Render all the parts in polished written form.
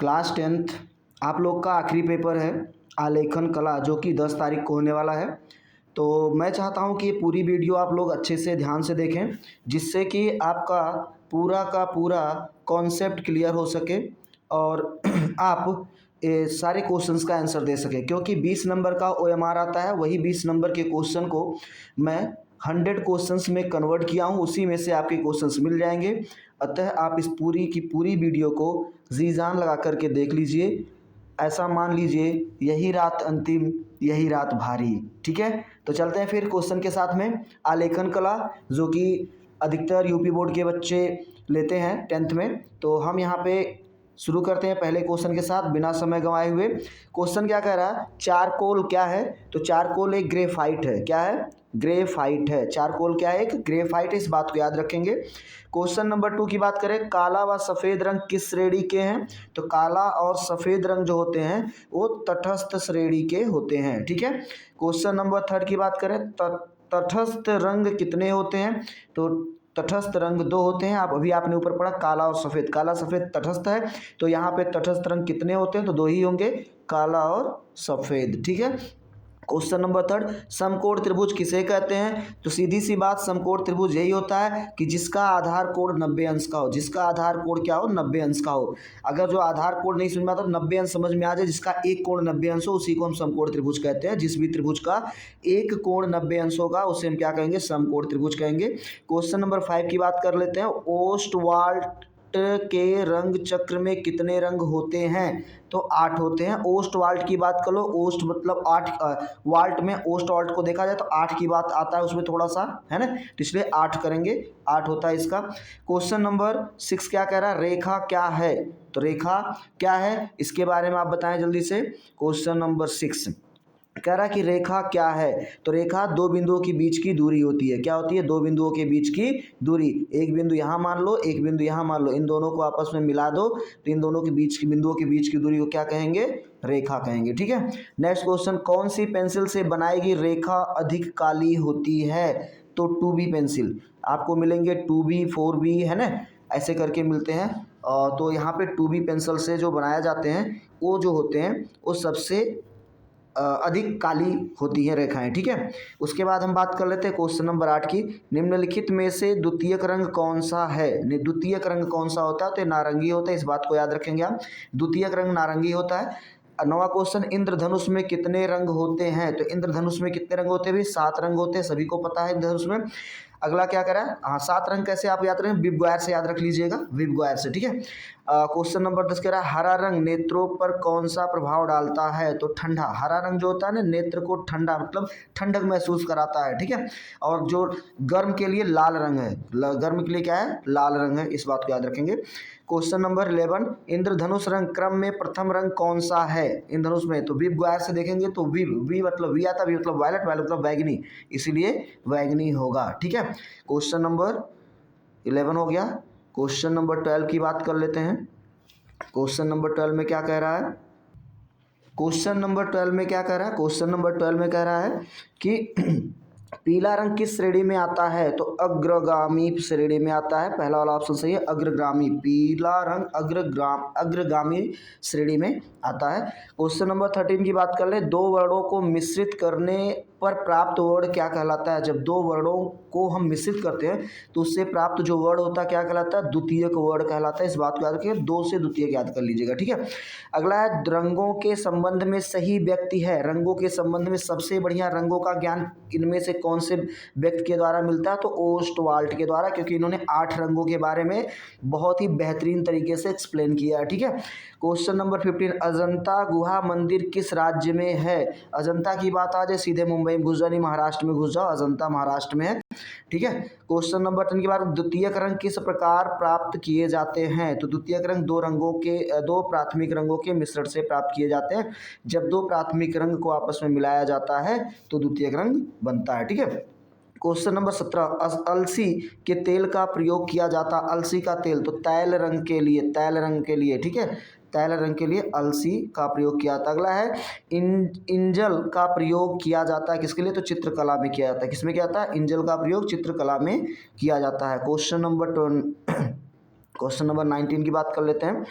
Class 10th आप लोग का आखिरी पेपर है आलेखन कला, जो कि 10 तारीख को होने वाला है। तो मैं चाहता हूं कि ये पूरी वीडियो आप लोग अच्छे से ध्यान से देखें, जिससे कि आपका पूरा का पूरा कॉन्सेप्ट क्लियर हो सके और आप सारे क्वेश्चंस का आंसर दे सके। क्योंकि 20 नंबर का OMR आता है, वही 20 नंबर के क्वेश्चन को मैं 100 क्वेश्चंस में कन्वर्ट किया हूँ, उसी में से आपके क्वेश्चंस मिल जाएंगे। अतः आप इस पूरी की पूरी वीडियो को जी जान लगा करके देख लीजिए। ऐसा मान लीजिए यही रात अंतिम, यही रात भारी। ठीक है, तो चलते हैं फिर क्वेश्चन के साथ में। आलेखन कला जो कि अधिकतर यूपी बोर्ड के बच्चे लेते हैं 10th में, तो हम यहाँ पे शुरू करते हैं पहले क्वेश्चन के साथ बिना समय गंवाए हुए। क्वेश्चन क्या कह रहा है, चारकोल क्या है? तो चारकोल एक ग्रेफाइट है। क्या है? ग्रेफाइट है। चारकोल क्या है? एक ग्रेफाइट है, इस बात को याद रखेंगे। क्वेश्चन नंबर 2 की बात करें, काला व सफ़ेद रंग किस श्रेणी के हैं? तो काला और सफ़ेद रंग जो होते हैं वो तटस्थ श्रेणी के होते हैं। ठीक है। क्वेश्चन नंबर 3 की बात करें, तटस्थ रंग कितने होते हैं? तो तटस्थ रंग 2 होते हैं। अभी आपने ऊपर पढ़ा काला और सफ़ेद, काला सफ़ेद तटस्थ है, तो यहाँ पे तटस्थ रंग कितने होते हैं? तो 2 ही होंगे, काला और सफ़ेद। ठीक है। क्वेश्चन नंबर 3, समकोण त्रिभुज किसे कहते हैं? तो सीधी सी बात, समकोण त्रिभुज यही होता है कि जिसका आधार कोण 90 अंश का हो। जिसका आधार कोण क्या हो? 90 अंश का हो। अगर जो आधार कोण नहीं समझ में आता तो 90 अंश समझ में आ जाए, जिसका एक कोण 90 अंश हो उसी को हम समकोण त्रिभुज कहते हैं। जिस भी त्रिभुज का एक कोण 90 अंश होगा उसे हम क्या कहेंगे? समकोण त्रिभुज कहेंगे। क्वेश्चन नंबर 5 की बात कर लेते हैं, ओस्टवाल्ट के रंग चक्र में कितने रंग होते हैं? तो 8 होते हैं। ओस्ट वाल्ट की बात कर लो, ओस्ट मतलब 8, वाल्ट में ओस्ट वाल्ट को देखा जाए तो 8 की बात आता है उसमें थोड़ा सा, है ना, तो इसलिए 8 करेंगे, 8 होता है इसका। क्वेश्चन नंबर 6 क्या कह रहा है, रेखा क्या है? तो रेखा क्या है इसके बारे में आप बताएं जल्दी से। क्वेश्चन नंबर 6 कह रहा है कि रेखा क्या है? तो रेखा दो बिंदुओं के बीच की दूरी होती है। क्या होती है? दो बिंदुओं के बीच की दूरी। एक बिंदु यहाँ मान लो, एक बिंदु यहाँ मान लो, इन दोनों को आपस में मिला दो तो इन दोनों के बीच की बिंदुओं के बीच की दूरी को क्या कहेंगे? रेखा कहेंगे। ठीक है। नेक्स्ट क्वेश्चन, कौन सी पेंसिल से बनाई गई रेखा अधिक काली होती है? तो 2B पेंसिल आपको मिलेंगे, 2B 4B, है ना, ऐसे करके मिलते हैं। तो यहाँ पे 2B पेंसिल से जो बनाए जाते हैं वो जो होते हैं वो सबसे अधिक काली होती हैं रेखाएं। ठीक है। उसके बाद हम बात कर लेते हैं क्वेश्चन नंबर 8 की, निम्नलिखित में से द्वितीयक रंग कौन सा है? द्वितीयक रंग कौन सा होता है? तो नारंगी होता है, इस बात को याद रखेंगे आप। द्वितीयक रंग नारंगी होता है। 9वां क्वेश्चन, इंद्रधनुष में कितने रंग होते हैं? तो इंद्रधनुष में कितने रंग होते हैं? भी 7 रंग होते हैं, सभी को पता है इंद्रधनुष में। अगला क्या करा है, हाँ 7 रंग कैसे आप याद रखें? विबग्वायर से याद रख लीजिएगा, विबग्वायर से। ठीक है। क्वेश्चन नंबर 10 कह रहा है, हरा रंग नेत्रों पर कौन सा प्रभाव डालता है? तो ठंडा। हरा रंग जो होता है ना, नेत्र को ठंडा मतलब ठंडक महसूस कराता है। ठीक है। और जो गर्म के लिए लाल रंग है, गर्म के लिए क्या है? लाल रंग है, इस बात को याद रखेंगे। क्वेश्चन नंबर 11, इंद्रधनुष रंग क्रम में प्रथम रंग कौन सा है इंद्रधनुष में? तो विबग्वायर से देखेंगे तो वी मतलब वी आता है, वी मतलब वायलेट, वायलेट मतलब बैगनी, इसीलिए बैगनी होगा। ठीक है। क्वेश्चन नंबर 11 हो गया। क्वेश्चन नंबर 12 की बात कर लेते हैं। क्वेश्चन नंबर 12 में क्या कह रहा है? क्वेश्चन नंबर 12 में क्या कह रहा है? क्वेश्चन नंबर 12 में कह रहा है कि पीला रंग किस श्रेणी में आता है? तो अग्रगामी श्रेणी में आता है। पहला वाला ऑप्शन सही है, अग्रगामी। पीला रंग अग्रगामी श्रेणी में आता है। क्वेश्चन नंबर 13 की बात कर ले, दो वर्णों को मिश्रित करने पर प्राप्त वर्ण क्या कहलाता है? जब दो वर्णों को हम मिश्रित करते हैं तो उससे प्राप्त जो वर्ण होता है क्या कहलाता है? द्वितीयक वर्ण कहलाता है, इस बात को याद रखिए, 2 से द्वितीयक याद कर लीजिएगा। ठीक है। अगला है, रंगों के संबंध में सही व्यक्ति है। रंगों के संबंध में सबसे बढ़िया रंगों का ज्ञान इनमें से कौन से व्यक्ति के द्वारा मिलता है? तो ओस्टवाल्ट के द्वारा, क्योंकि इन्होंने 8 रंगों के बारे में बहुत ही बेहतरीन तरीके से एक्सप्लेन किया है। ठीक है। क्वेश्चन नंबर 15, अजंता गुहा मंदिर किस राज्य में है? अजंता की बात आ जाए सीधे मुंबई में घुस जाओ, महाराष्ट्र में घुस जाओ, अजंता महाराष्ट्र में है। ठीक है। क्वेश्चन नंबर 10 की बात, द्वितीयक रंग किस प्रकार प्राप्त किए जाते हैं? तो द्वितीयक रंग दो प्राथमिक रंगों के मिश्रण से प्राप्त किए जाते हैं। जब दो प्राथमिक रंग को आपस में मिलाया जाता है तो द्वितीयक रंग बनता है। ठीक है। क्वेश्चन नंबर 17, अलसी के तेल का प्रयोग किया जाता। अलसी का तेल तो तैल रंग के लिए, तैल रंग के लिए, ठीक है, तैल रंग के लिए अलसी का प्रयोग किया जाता है। अगला है, इंजल का प्रयोग किया जाता है किसके लिए? तो चित्रकला में किया जाता है। किसमें किया जाता है? इंजल का प्रयोग चित्रकला में किया जाता है। क्वेश्चन नंबर 19 की बात कर लेते हैं।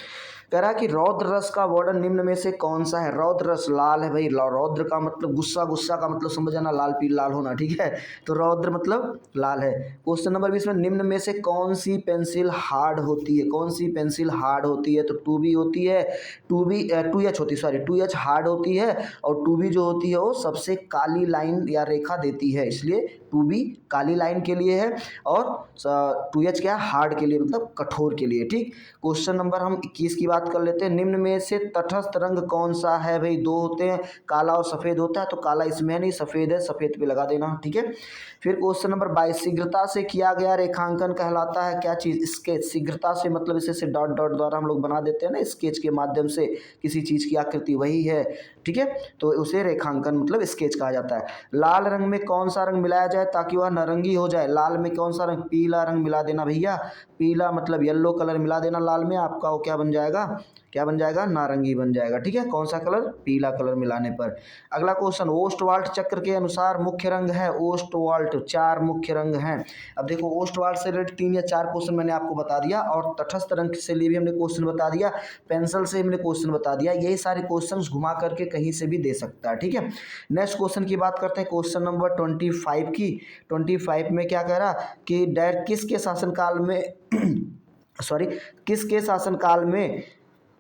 कह रहा है कि रौद्र रस का वर्णन निम्न में से कौन सा है। रौद्र रस लाल है भाई, रौद्र का मतलब गुस्सा, गुस्सा का मतलब समझ जाना लाल पीला लाल होना, ठीक है। तो रौद्र मतलब लाल है। क्वेश्चन नंबर 20 में निम्न में से कौन सी पेंसिल हार्ड होती है। कौन सी पेंसिल हार्ड होती है। तो 2B होती है, 2H होती है, सॉरी 2H हार्ड होती है और 2B जो होती है वो सबसे काली लाइन या रेखा देती है, इसलिए 2B काली लाइन के लिए है और 2H क्या है, हार्ड के लिए मतलब कठोर के लिए, ठीक। क्वेश्चन नंबर हम 21 की बात कर लेते हैं। निम्न में से तटस्थ रंग कौन सा है। भाई दो होते हैं, काला और सफ़ेद होता है, तो काला इसमें नहीं, सफ़ेद है, सफ़ेद पे लगा देना, ठीक है। फिर क्वेश्चन नंबर 22, शीघ्रता से किया गया रेखांकन कहलाता है क्या चीज़। स्केच। शीघ्रता से मतलब इसे डॉट डॉट द्वारा हम लोग बना देते हैं ना, स्केच के माध्यम से किसी चीज़ की आकृति, वही है, ठीक है। तो उसे रेखांकन मतलब स्केच कहा जाता है। लाल रंग में कौन सा रंग मिलाया जाए ताकि वह नारंगी हो जाए। लाल में कौन सा रंग, पीला रंग मिला देना भैया, पीला मतलब येलो कलर मिला देना लाल में, आपका वो क्या बन जाएगा, क्या बन जाएगा, नारंगी बन जाएगा, ठीक है। कौन सा कलर, पीला कलर मिलाने पर। अगला क्वेश्चन, ओस्टवाल्ट चक्र के अनुसार मुख्य रंग है। ओस्टवाल्ट 4 मुख्य रंग हैं। अब देखो ओस्टवाल्ट से रिलेटेड 3 या 4 क्वेश्चन मैंने आपको बता दिया और तटस्थ रंग से लिए भी हमने क्वेश्चन बता दिया, पेंसिल से हमने क्वेश्चन बता दिया। यही सारे क्वेश्चन घुमा करके कहीं से भी दे सकता है, ठीक है। नेक्स्ट क्वेश्चन की बात करते हैं, क्वेश्चन नंबर 25 की। 25 में क्या कह रहा कि किसके शासनकाल में सॉरी किसके शासनकाल में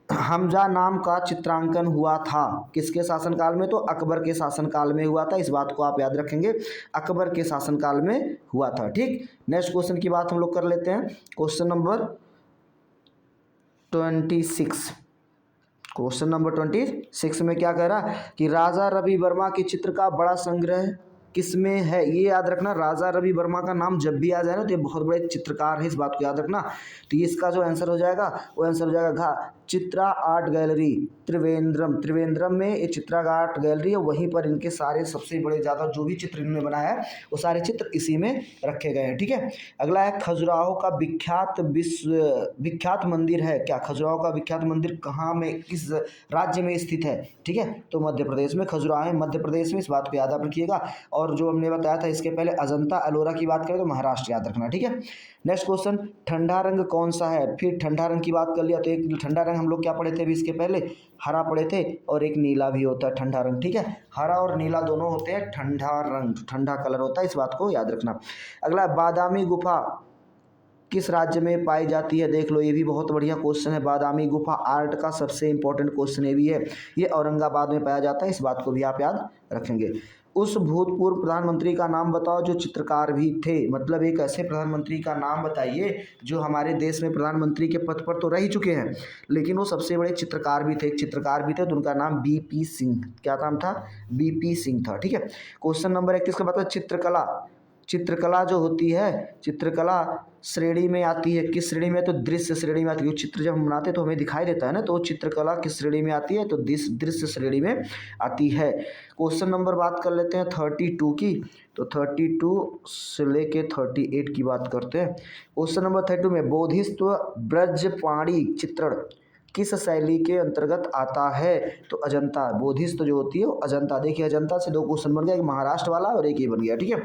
हमजा नाम का चित्रांकन हुआ था। किसके शासनकाल में, तो अकबर के शासनकाल में हुआ था। इस बात को आप याद रखेंगे, अकबर के शासनकाल में हुआ था, ठीक। नेक्स्ट क्वेश्चन की बात हम लोग कर लेते हैं, क्वेश्चन नंबर 26। क्वेश्चन नंबर 26 में क्या कह रहा कि राजा रवि वर्मा के चित्र का बड़ा संग्रह किसमें है। ये याद रखना, राजा रवि वर्मा का नाम जब भी आ जाए ना तो ये बहुत बड़े चित्रकार है, इस बात को याद रखना। तो ये इसका जो आंसर हो जाएगा वो आंसर हो जाएगा घ, चित्रा आर्ट गैलरी त्रिवेंद्रम। त्रिवेंद्रम में ये चित्रा आर्ट गैलरी है, वहीं पर इनके सारे सबसे बड़े ज़्यादा जो भी चित्र इन्होंने बनाया है वो सारे चित्र इसी में रखे गए हैं, ठीक है। अगला है खजुराहो का विख्यात मंदिर है क्या। खजुराहो का विख्यात मंदिर कहाँ में, किस राज्य में स्थित है, ठीक है। तो मध्य प्रदेश में खजुराहो है, मध्य प्रदेश में, इस बात को याद आप रखिएगा। और जो हमने बताया था इसके पहले अजंता एलोरा की बात करें तो महाराष्ट्र याद रखना, ठीक है। नेक्स्ट क्वेश्चन, ठंडा रंग कौन सा है। फिर ठंडा रंग की बात कर लिया तो एक ठंडा रंग हम लोग क्या पढ़े थे अभी इसके पहले, हरा पढ़े थे, और एक नीला भी होता है ठंडा रंग, ठीक है। हरा और नीला दोनों होते हैं ठंडा रंग, ठंडा कलर होता है, इस बात को याद रखना। अगला, बादामी गुफा किस राज्य में पाई जाती है। देख लो ये भी बहुत बढ़िया क्वेश्चन है। बादामी गुफा आर्ट का सबसे इंपॉर्टेंट क्वेश्चन ये भी है, ये औरंगाबाद में पाया जाता है, इस बात को भी आप याद रखेंगे। उस भूतपूर्व प्रधानमंत्री का नाम बताओ जो चित्रकार भी थे। मतलब एक ऐसे प्रधानमंत्री का नाम बताइए जो हमारे देश में प्रधानमंत्री के पद पर तो रह ही चुके हैं लेकिन वो सबसे बड़े चित्रकार भी थे। एक चित्रकार भी थे तो उनका नाम BP सिंह, क्या नाम था, BP सिंह था, ठीक है। क्वेश्चन नंबर 21 का मतलब चित्रकला। चित्रकला जो होती है, चित्रकला श्रेणी में आती है, किस श्रेणी में, तो दृश्य श्रेणी में आती है। चित्र जब हम बनाते हैं तो हमें दिखाई देता है ना, तो चित्रकला किस श्रेणी में आती है, तो दृश्य श्रेणी में आती है। क्वेश्चन नंबर बात कर लेते हैं 32 की। तो 32 से लेके 38 की बात करते हैं। क्वेश्चन नंबर 32 में बोधिसत्व ब्रजपाणी चित्रण किस शैली के अंतर्गत आता है, तो अजंता। बोधिसत्व जो होती है वो अजंता। देखिए अजंता से 2 क्वेश्चन बन गया, एक महाराष्ट्र वाला और एक ये बन गया, ठीक है।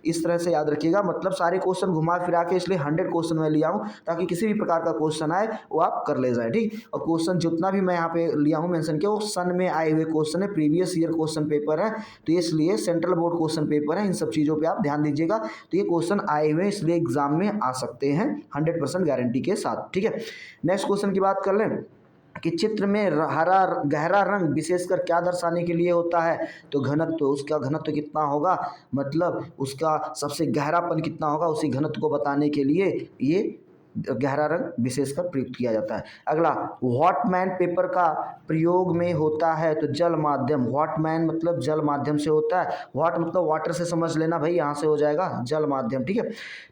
इस तरह से याद रखिएगा, मतलब सारे क्वेश्चन घुमा फिरा के, इसलिए 100 क्वेश्चन मैं लिया हूँ ताकि किसी भी प्रकार का क्वेश्चन आए वो आप कर ले जाए, ठीक। और क्वेश्चन जितना भी मैं यहाँ पे लिया हूँ मेंशन किया वो सन में आए हुए क्वेश्चन है, प्रीवियस ईयर क्वेश्चन पेपर है, तो इसलिए सेंट्रल बोर्ड क्वेश्चन पेपर है, इन सब चीज़ों पर आप ध्यान दीजिएगा। तो ये क्वेश्चन आए हुए इसलिए एग्जाम में आ सकते हैं 100% गारंटी के साथ, ठीक है। नेक्स्ट क्वेश्चन की बात कर लें कि चित्र में हरा गहरा रंग विशेषकर क्या दर्शाने के लिए होता है, तो घनत्व। उसका घनत्व कितना होगा, मतलब उसका सबसे गहरापन कितना होगा, उसी घनत्व को बताने के लिए ये गहरा रंग विशेषकर प्रयुक्त किया जाता है। अगला, व्हाटमैन पेपर का प्रयोग में होता है, तो जल माध्यम। व्हाटमैन मतलब जल माध्यम से होता है, व्हाट मतलब वाटर से समझ लेना भाई, यहाँ से हो जाएगा जल माध्यम, ठीक है।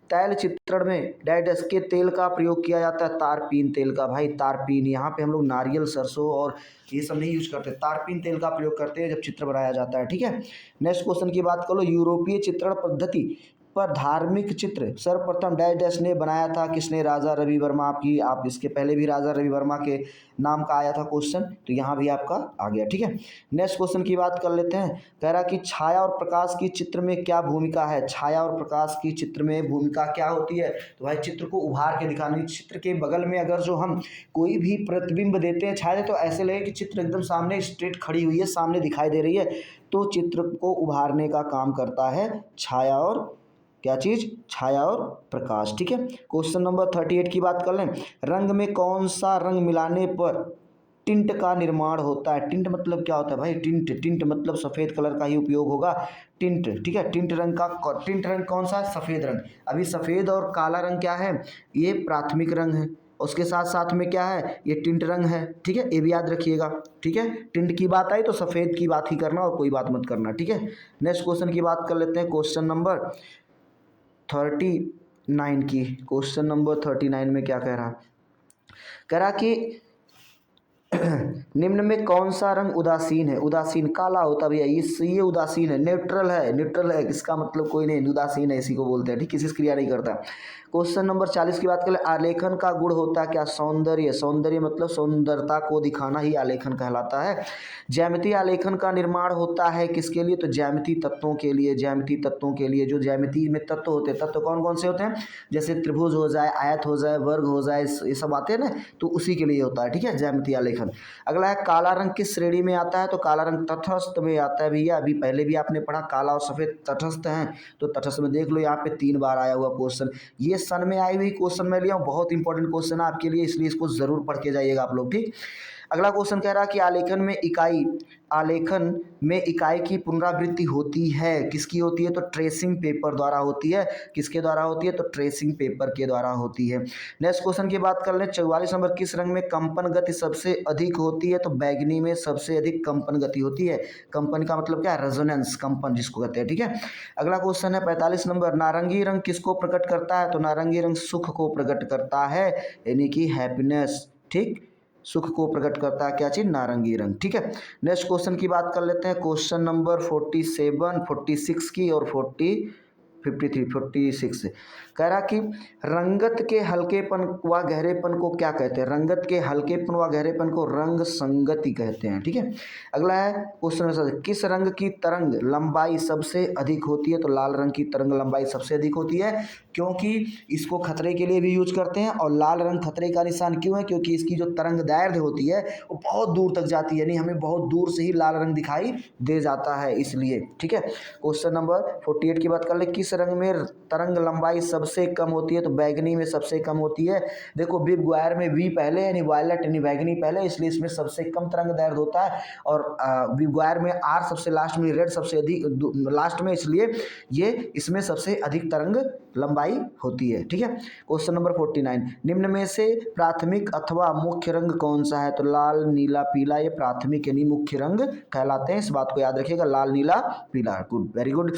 तैल चित्रण में डैडस के तेल का प्रयोग किया जाता है, तारपीन तेल का। भाई तारपीन, यहाँ पे हम लोग नारियल, सरसों और ये सब नहीं यूज करते, तारपीन तेल का प्रयोग करते हैं जब चित्र बनाया जाता है, ठीक है। नेक्स्ट क्वेश्चन की बात कर लो, यूरोपीय चित्रण पद्धति पर धार्मिक चित्र सर्वप्रथम डैश डैश ने बनाया था? किसने? राजा रवि वर्मा। आप इसके पहले भी राजा रवि वर्मा के नाम का आया था क्वेश्चन, तो यहाँ भी आपका आ गया। ठीक है, नेक्स्ट क्वेश्चन की बात कर लेते हैं। कह रहा कि छाया और प्रकाश की चित्र में क्या भूमिका है? छाया और प्रकाश की चित्र में भूमिका क्या होती है? तो भाई चित्र को उभार के दिखानी। चित्र के बगल में अगर जो हम कोई भी प्रतिबिंब देते हैं छाया, तो ऐसे लगे कि चित्र एकदम सामने स्ट्रेट खड़ी हुई है, सामने दिखाई दे रही है, तो चित्र को उभारने का काम करता है छाया और क्या चीज़? छाया और प्रकाश। ठीक है, क्वेश्चन नंबर 38 की बात कर लें। रंग में कौन सा रंग मिलाने पर टिंट का निर्माण होता है? टिंट मतलब क्या होता है भाई? टिंट मतलब सफ़ेद कलर का ही उपयोग होगा, टिंट। ठीक है, टिंट रंग कौन सा? सफ़ेद रंग। अभी सफ़ेद और काला रंग क्या है? ये प्राथमिक रंग है, उसके साथ साथ में क्या है? ये टिंट रंग है। ठीक है, ये भी याद रखिएगा। ठीक है, टिंट की बात आई तो सफ़ेद की बात ही करना और कोई बात मत करना। ठीक है, नेक्स्ट क्वेश्चन की बात कर लेते हैं, क्वेश्चन नंबर 39 की। क्वेश्चन नंबर 39 में क्या कह रहा? कह रहा कि निम्न में कौन सा रंग उदासीन है? उदासीन काला होता भैया, ये उदासीन है, न्यूट्रल है। न्यूट्रल है इसका मतलब कोई नहीं, उदासीन है इसी को बोलते हैं। ठीक, किसी से क्रिया नहीं करता। क्वेश्चन नंबर 40 की बात करें। आलेखन का गुण होता है क्या? सौंदर्य। सौंदर्य मतलब सुंदरता को दिखाना ही आलेखन कहलाता है। ज्यामितीय आलेखन का निर्माण होता है किसके लिए? तो ज्यामितीय तत्वों के लिए। ज्यामितीय तत्वों के लिए, जो ज्यामितीय में तत्व होते हैं, तत्व कौन कौन से होते हैं? जैसे त्रिभुज हो जाए, आयत हो जाए, वर्ग हो जाए, ये सब आते हैं ना, तो उसी के लिए होता है। ठीक है, ज्यामितीय आलेखन। अगला है काला रंग किस श्रेणी में आता है? तो काला रंग तटस्थ में आता है भैया। अभी पहले भी आपने पढ़ा काला और सफ़ेद तटस्थ हैं, तो तटस्थ में देख लो यहाँ पे 3 बार आया हुआ क्वेश्चन। ये सन में आई हुई क्वेश्चन मैं लिया हूँ, बहुत इंपॉर्टेंट क्वेश्चन है आपके लिए, इसलिए इसको जरूर पढ़ के जाइएगा आप लोग। ठीक, अगला क्वेश्चन कह रहा है कि आलेखन में इकाई की पुनरावृत्ति होती है, किसकी होती है? तो ट्रेसिंग पेपर द्वारा होती है। किसके द्वारा होती है? तो ट्रेसिंग पेपर के द्वारा होती है। नेक्स्ट क्वेश्चन की बात कर लें, 44 नंबर। किस रंग में कंपन गति सबसे अधिक होती है? तो बैगनी में सबसे अधिक कंपन गति होती है। कंपन का मतलब क्या है? रेजोनेंस, कंपन जिसको कहते हैं। ठीक है, अगला क्वेश्चन है 45 नंबर। नारंगी रंग किसको प्रकट करता है? तो नारंगी रंग सुख को प्रकट करता है, यानी कि हैप्पीनेस। ठीक, सुख को प्रकट करता है क्या चीज? नारंगी रंग। ठीक है, नेक्स्ट क्वेश्चन की बात कर लेते हैं, क्वेश्चन नंबर 47, 46 की और 46 कह रहा कि रंगत के हल्केपन व गहरेपन को क्या कहते हैं? रंगत के हल्केपन व गहरेपन को रंग संगति कहते हैं। ठीक है, अगला है क्वेश्चन, किस रंग की तरंग लंबाई सबसे अधिक होती है? तो लाल रंग की तरंग लंबाई सबसे अधिक होती है, क्योंकि इसको खतरे के लिए भी यूज करते हैं। और लाल रंग खतरे का निशान क्यों है? क्योंकि इसकी जो तरंग दैर्ध्य होती है वो बहुत दूर तक जाती है, यानी हमें बहुत दूर से ही लाल रंग दिखाई दे जाता है, इसलिए। ठीक है, क्वेश्चन नंबर 48 की बात कर ले। किस रंग में तरंग लंबाई सबसे कम होती है? तो बैगनी में सबसे कम होती है। देखो बिग वायर में वी पहले यानी वायलेट यानी बैगनी पहले, इसलिए इसमें सबसे कम तरंग दैर्ध्य होता है। और बिग वायर में आर सबसे लास्ट में, रेड सबसे अधिक लास्ट में, इसलिए ये इसमें सबसे अधिक तरंग लंबाई होती है। ठीक है, क्वेश्चन नंबर 49। निम्न में से प्राथमिक अथवा मुख्य रंग कौन सा है? तो लाल, नीला, पीला, ये प्राथमिक यानी मुख्य रंग कहलाते हैं। इस बात को याद रखिएगा, लाल, नीला, पीला। Good, very good.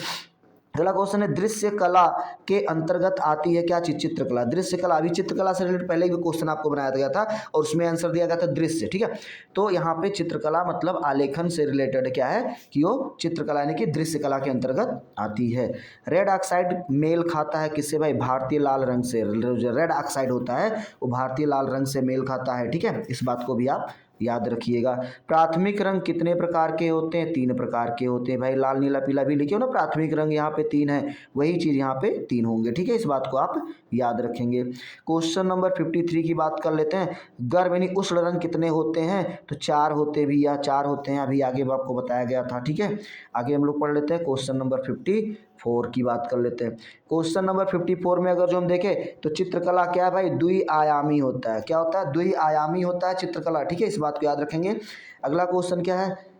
अगला क्वेश्चन है, दृश्य कला के अंतर्गत आती है क्या चीज? चित्रकला। दृश्य कला, अभी चित्रकला से रिलेटेड पहले भी क्वेश्चन आपको बनाया गया था और उसमें आंसर दिया गया था दृश्य। ठीक है, तो यहाँ पे चित्रकला मतलब आलेखन से रिलेटेड क्या है कि वो चित्रकला यानी कि दृश्य कला के अंतर्गत आती है। रेड ऑक्साइड मेल खाता है किससे भाई? भारतीय लाल रंग से। रेड ऑक्साइड होता है वो भारतीय लाल रंग से मेल खाता है। ठीक है, इस बात को भी आप याद रखिएगा। प्राथमिक रंग कितने प्रकार के होते हैं? 3 प्रकार के होते हैं भाई। लाल, नीला, पीला भी लिखे हो ना, प्राथमिक रंग यहाँ पे 3 है, वही चीज यहाँ पे 3 होंगे। ठीक है, इस बात को आप याद रखेंगे। क्वेश्चन नंबर 53 की बात कर लेते हैं। गर्म यानी उष्ण रंग कितने होते हैं? तो 4 होते भी या 4 होते हैं, अभी आगे आपको बताया गया था। ठीक है, आगे हम लोग पढ़ लेते हैं क्वेश्चन नंबर 54 की बात कर लेते हैं। क्वेश्चन नंबर 54 में अगर जो हम देखें तो चित्रकला क्या है भाई? द्विआयामी होता है। क्या होता है? द्विआयामी होता है चित्रकला। ठीक है, इस बात को याद रखेंगे। अगला क्वेश्चन क्या है?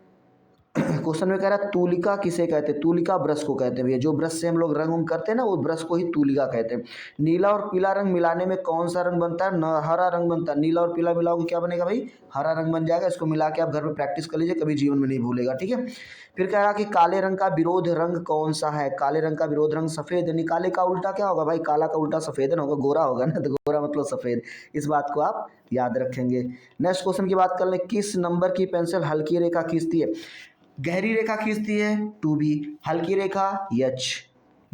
क्वेश्चन में कह रहा है तूलिका किसे कहते हैं? तूलिका ब्रश को कहते हैं भैया, जो ब्रश से हम लोग रंग करते हैं ना, वो ब्रश को ही तूलिका कहते हैं। नीला और पीला रंग मिलाने में कौन सा रंग बनता है? हरा रंग बनता है। नीला और पीला मिलाओगे क्या बनेगा भाई? हरा रंग बन जाएगा। इसको मिला के आप घर में प्रैक्टिस कर लीजिए, कभी जीवन में नहीं भूलेगा। ठीक है, फिर कह रहा कि काले रंग का विरोध रंग कौन सा है? काले रंग का विरोध रंग सफेद है। काले का उल्टा क्या होगा भाई? काला का उल्टा सफेद है ना होगा, गोरा होगा ना, तो गोरा मतलब सफेद। इस बात को आप याद रखेंगे। नेक्स्ट क्वेश्चन की बात कर ले। किस नंबर की पेंसिल हल्की रेखा खींचती है? गहरी रेखा खींचती है 2B, हल्की रेखा H,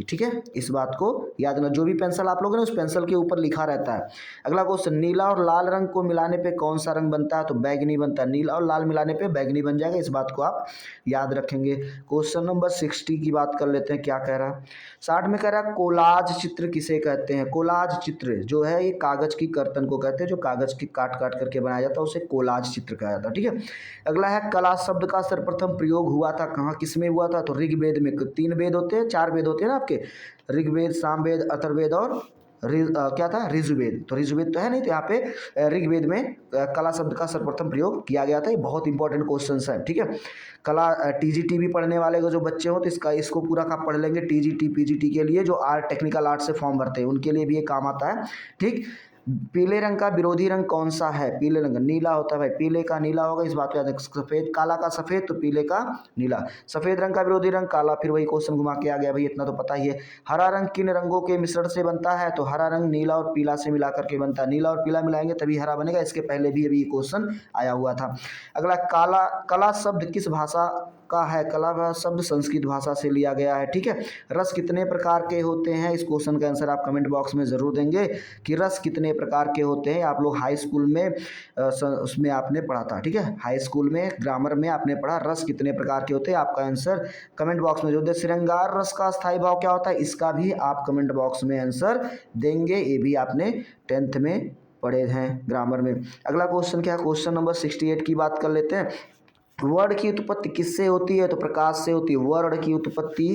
ठीक है, इस बात को याद रखना। जो भी पेंसिल आप लोग ना उस पेंसिल के ऊपर लिखा रहता है। अगला क्वेश्चन, नीला और लाल रंग को मिलाने पे कौन सा रंग बनता है? तो बैगनी बनता है। नीला और लाल मिलाने पे बैगनी बन जाएगा, इस बात को आप याद रखेंगे। क्वेश्चन नंबर 60 की बात कर लेते हैं, क्या कह रहा है। 60 में कह रहा है कोलाज चित्र किसे कहते हैं? कोलाज चित्र जो है ये कागज की कर्तन को कहते हैं, जो कागज की काट काट करके बनाया जाता है उसे कोलाज चित्र कहा जाता है, ठीक है। अगला है कला शब्द का सर्वप्रथम प्रयोग हुआ था कहाँ, किसमें हुआ था? तो ऋग्वेद में। 3 वेद होते हैं, 4 वेद होते हैं ना आपके, ऋग्वेद, सामवेद, अथर्ववेद और क्या था, ऋजुवेद। तो ऋजुवेद तो है नहीं, तो यहाँ पे ऋग्वेद में कला शब्द का सर्वप्रथम प्रयोग किया गया था। ये बहुत इंपॉर्टेंट क्वेश्चन है, ठीक है। कला टीजीटी भी पढ़ने वाले को जो बच्चे हो तो इसको पूरा का पढ़ लेंगे। टीजीटी पीजीटी के लिए जो टेक्निकल आर्ट से फॉर्म भरते हैं उनके लिए भी ये काम आता है, ठीक। पीले रंग का विरोधी रंग कौन सा है? पीले रंग नीला होता है भाई, पीले का नीला होगा, इस बात को याद रखें। सफेद, काला का सफेद तो पीले का नीला। सफेद रंग का विरोधी रंग काला, फिर वही क्वेश्चन घुमा के आ गया भाई, इतना तो पता ही है। हरा रंग किन रंगों के मिश्रण से बनता है? तो हरा रंग नीला और पीला से मिला करके बनता है। नीला और पीला मिलाएंगे तभी हरा बनेगा, इसके पहले भी अभी क्वेश्चन आया हुआ था। अगला, काला, कला शब्द किस भाषा का है? कला शब्द संस्कृत भाषा से लिया गया है, ठीक है। रस कितने प्रकार के होते हैं? इस क्वेश्चन का आंसर आप कमेंट बॉक्स में जरूर देंगे कि रस कितने प्रकार के होते हैं। आप लोग हाई स्कूल में उसमें आपने पढ़ा था, ठीक है, हाई स्कूल में ग्रामर में आपने पढ़ा रस कितने प्रकार के होते हैं। आपका आंसर कमेंट बॉक्स में जो दे। श्रृंगार रस का स्थायी भाव क्या होता है? इसका भी आप कमेंट बॉक्स में आंसर देंगे, ये भी आपने 10th में पढ़े हैं ग्रामर में। अगला क्वेश्चन क्या है, क्वेश्चन नंबर 68 की बात कर लेते हैं। वर्ण की उत्पत्ति किससे होती है? तो प्रकाश से होती है। वर्ण की उत्पत्ति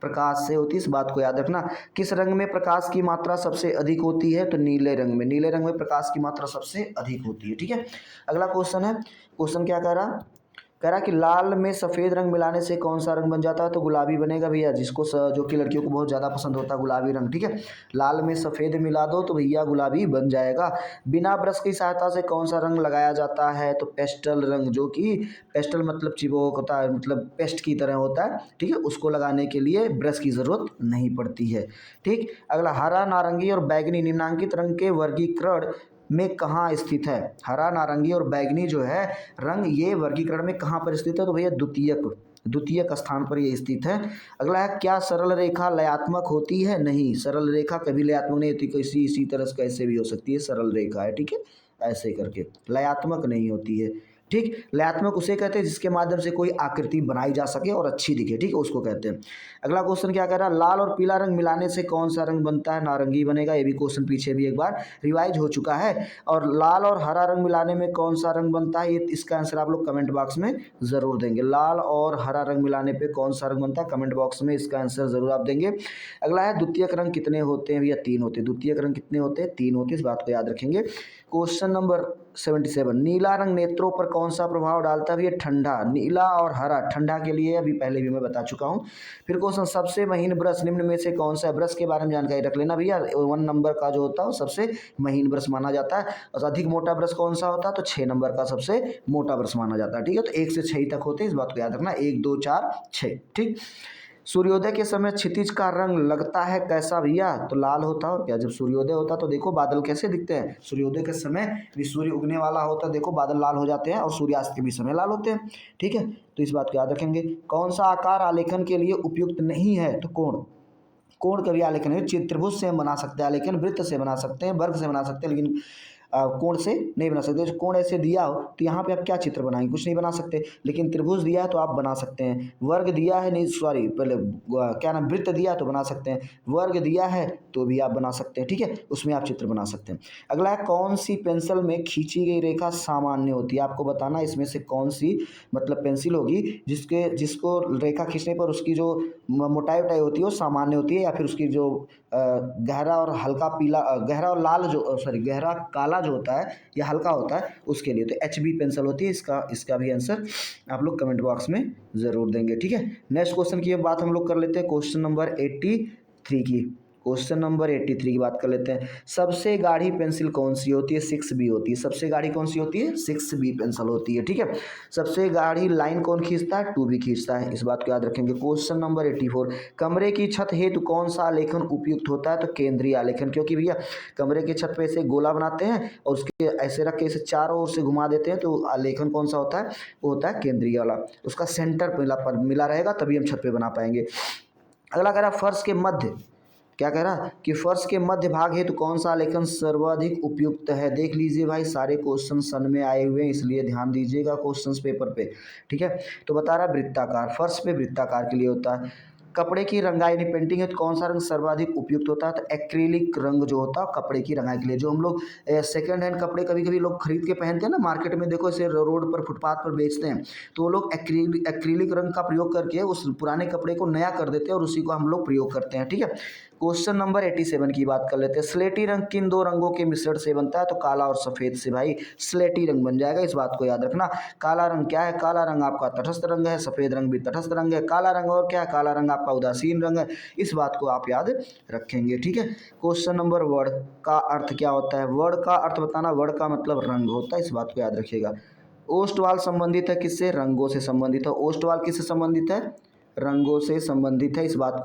प्रकाश से होती है, इस बात को याद रखना। किस रंग में प्रकाश की मात्रा सबसे अधिक होती है? तो नीले रंग में। नीले रंग में प्रकाश की मात्रा सबसे अधिक होती है, ठीक है। अगला क्वेश्चन है, क्वेश्चन क्या कह रहा, कह रहा कि लाल में सफ़ेद रंग मिलाने से कौन सा रंग बन जाता है? तो गुलाबी बनेगा भैया, जिसको जो कि लड़कियों को बहुत ज़्यादा पसंद होता है गुलाबी रंग, ठीक है। लाल में सफ़ेद मिला दो तो भैया गुलाबी बन जाएगा। बिना ब्रश की सहायता से कौन सा रंग लगाया जाता है? तो पेस्टल रंग, जो कि पेस्टल मतलब चिपक होता है, मतलब पेस्ट की तरह होता है, ठीक है। उसको लगाने के लिए ब्रश की ज़रूरत नहीं पड़ती है, ठीक। अगला, हरा, नारंगी और बैगनी निम्नलिखित रंग के वर्गीकरण में कहाँ स्थित है? हरा, नारंगी और बैगनी जो है रंग, ये वर्गीकरण में कहाँ पर स्थित है? तो भैया द्वितीयक स्थान पर ये स्थित है। अगला है, क्या सरल रेखा लयात्मक होती है? नहीं, सरल रेखा कभी लयात्मक नहीं होती, किसी इसी तरह से कैसे भी हो सकती है, सरल रेखा है, ठीक है, ऐसे करके लयात्मक नहीं होती है, ठीक। लयात्मक उसे कहते हैं जिसके माध्यम से कोई आकृति बनाई जा सके और अच्छी दिखे, ठीक है, उसको कहते हैं। अगला क्वेश्चन क्या कह रहा है, लाल और पीला रंग मिलाने से कौन सा रंग बनता है? नारंगी बनेगा। ये भी क्वेश्चन पीछे भी एक बार रिवाइज हो चुका है। और लाल और हरा रंग मिलाने में कौन सा रंग बनता है? ये इसका आंसर आप लोग कमेंट बॉक्स में ज़रूर देंगे। लाल और हरा रंग मिलाने पर कौन सा रंग बनता है? कमेंट बॉक्स में इसका आंसर ज़रूर आप देंगे। अगला है, द्वितीयक रंग कितने होते हैं? भैया 3 होते हैं। द्वितीयक रंग कितने होते हैं? 3 होते हैं, इस बात को याद रखेंगे। क्वेश्चन नंबर 77, नीला रंग नेत्रों पर कौन सा प्रभाव डालता है? भैया ठंडा। नीला और हरा ठंडा के लिए अभी पहले भी मैं बता चुका हूँ। फिर क्वेश्चन, सबसे महीन ब्रश निम्न में से कौन सा है? ब्रश के बारे में जानकारी रख लेना भैया। 1 नंबर का जो होता है वो सबसे महीन ब्रश माना जाता है, और अधिक मोटा ब्रश कौन सा होता है? तो 6 नंबर का सबसे मोटा ब्रश माना जाता है, ठीक है। तो 1 से 6 तक होते हैं, इस बात को याद रखना, 1 2 4 6, ठीक। सूर्योदय के समय क्षितिज का रंग लगता है कैसा भैया? तो लाल होता है, और क्या, जब सूर्योदय होता है तो देखो बादल कैसे दिखते हैं। सूर्योदय के समय भी सूर्य उगने वाला होता है, देखो बादल लाल हो जाते हैं, और सूर्यास्त के भी समय लाल होते हैं, ठीक है। तो इस बात को याद रखेंगे। कौन सा आकार आलेखन के लिए उपयुक्त नहीं है? तो कोण। कोण कभी आलेखन है, त्रिभुज से हम बना सकते हैं आलेखन, वृत्त से बना सकते हैं, वर्ग से बना सकते हैं, लेकिन कोण से नहीं बना सकते। जो कोण ऐसे दिया हो तो यहाँ पे आप क्या चित्र बनाएंगे? कुछ नहीं बना सकते। लेकिन त्रिभुज दिया है तो आप बना सकते हैं। वर्ग दिया है, नहीं सॉरी, पहले क्या नाम, वृत्त दिया तो बना सकते हैं। वर्ग दिया है तो भी आप बना सकते हैं, ठीक है, उसमें आप चित्र बना सकते हैं। अगला है, कौन सी पेंसिल में खींची गई रेखा सामान्य होती है? आपको बताना इसमें से कौन सी मतलब पेंसिल होगी जिसको रेखा खींचने पर उसकी जो मोटाई उटाई होती है वो सामान्य होती है, या फिर उसकी जो गहरा और हल्का पीला, गहरा और लाल जो सॉरी गहरा काला जो होता है या हल्का होता है उसके लिए तो HB पेंसिल होती है। इसका भी आंसर आप लोग कमेंट बॉक्स में ज़रूर देंगे, ठीक है। नेक्स्ट क्वेश्चन की बात हम लोग कर लेते हैं, क्वेश्चन नंबर 83 की। क्वेश्चन नंबर 83 की बात कर लेते हैं। सबसे गाढ़ी पेंसिल कौन सी होती है? 6B होती है। सबसे गाढ़ी कौन सी होती है? 6B पेंसिल होती है, ठीक है। सबसे गाढ़ी लाइन कौन खींचता है? 2B खींचता है, इस बात को याद रखेंगे। क्वेश्चन नंबर 84, कमरे की छत हेतु कौन सा आलेखन उपयुक्त होता है? तो केंद्रीय आलेखन, क्योंकि भैया कमरे की छत पे ऐसे गोला बनाते हैं और उसके ऐसे रख के इसे चारों ओर से घुमा देते हैं, तो आलेखन कौन सा होता है? वो होता है केंद्रीय वाला, उसका सेंटर मिला रहेगा तभी हम छत पे बना पाएंगे। अगला कह रहा है फर्श के मध्य, क्या कह रहा है कि फर्श के मध्य भाग हेतु कौन सा आलेखन सर्वाधिक उपयुक्त है। देख लीजिए भाई, सारे क्वेश्चन सन में आए हुए हैं, इसलिए ध्यान दीजिएगा क्वेश्चंस पेपर पे। ठीक है, तो बता रहा है वृत्ताकार, फर्श पे वृत्ताकार के लिए होता है। कपड़े की रंगाई यानी पेंटिंग है तो कौन सा रंग सर्वाधिक उपयुक्त होता है, तो एक्रिलिक रंग जो होता है कपड़े की रंगाई के लिए। जो हम लोग सेकंड हैंड कपड़े कभी कभी लोग खरीद के पहनते हैं ना मार्केट में, देखो इसे रोड पर फुटपाथ पर बेचते हैं, तो वो लोग एक्रिलिक रंग का प्रयोग करके उस पुराने कपड़े को नया कर देते हैं और उसी को हम लोग प्रयोग करते हैं। ठीक है, क्वेश्चन नंबर 87 की बात कर लेते हैं। स्लेटी रंग किन दो रंगों के मिश्रण से बनता है, तो काला और सफेद से भाई स्लेटी रंग बन जाएगा, इस बात को याद रखना। काला रंग क्या है, काला रंग आपका तटस्थ रंग है, सफेद रंग भी तटस्थ रंग है। काला रंग और क्या है, काला रंग आपका उदासीन रंग है, इस बात को आप याद रखेंगे। ठीक है, क्वेश्चन नंबर वर्ड का अर्थ क्या होता है, वर्ड का अर्थ बताना, वर्ड का मतलब रंग होता है, इस बात को याद रखिएगा। ओष्ठवाल संबंधित है किससे, रंगों से संबंधित है। ओष्ठवाल किससे संबंधित है, रंगों से संबंधित है, इस बात